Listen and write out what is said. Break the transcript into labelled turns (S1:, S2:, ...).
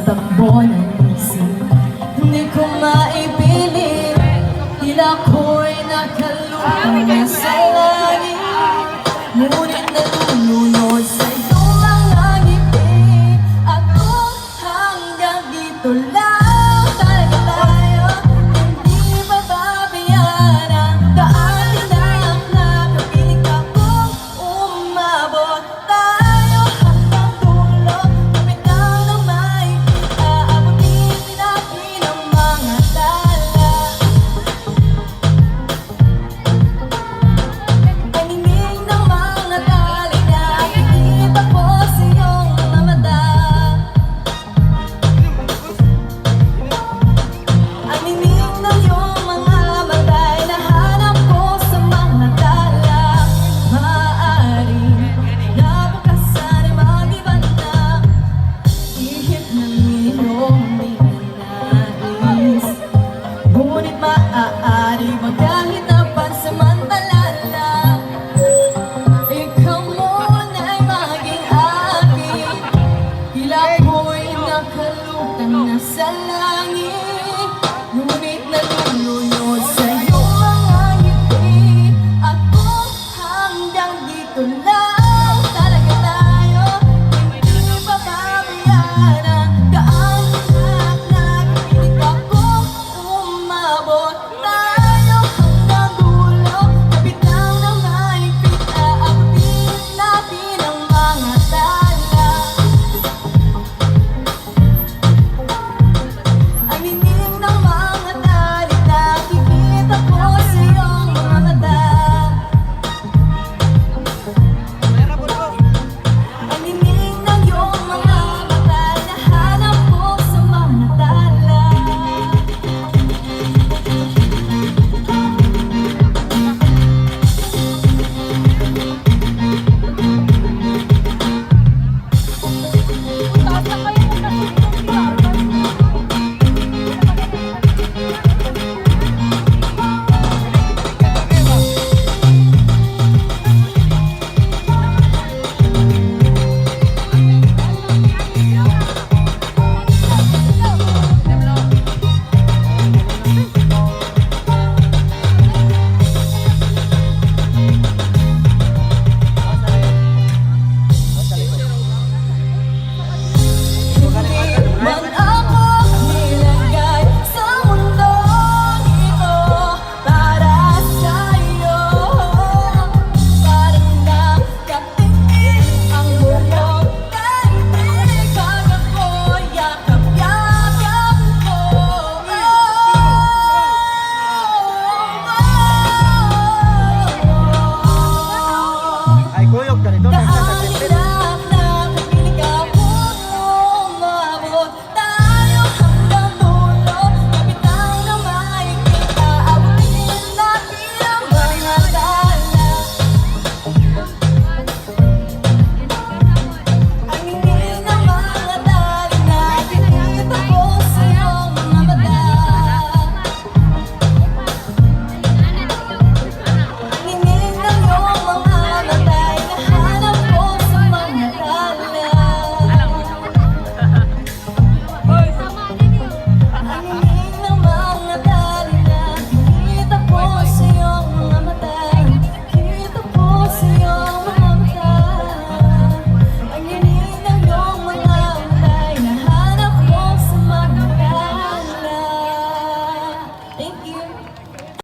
S1: takbo ng isip. Hindi ko maipilit, tila ko'y nakalutang nasa langit. Ngunit nalulunod sa iyong mga ngiti. Ako hanggang dito lang talaga tayo. Hindi bababayaan ang daan tinakla. Kapiling akong umabot tayo hanggang dulo. Bumitaw ng makikita, abutin natin ang mga tala. Paninig ng mga tali na pinita ko sa iyong mga mata. Ang inig ng iyong mga mata'y nahanap ko sa mga tala. Maaaring nabukasan ay mag-iba na ihip ng iyong ninanais. Ngunit maaari wag kahit na pansamantala lang. Ikaw muna'y maging akin. Tila ko'y nakalutang nasa langit. Ngunit nalulunod sa iyong mga ngiti. Ako hanggang dito lang talaga tayo. Hindi bababayaan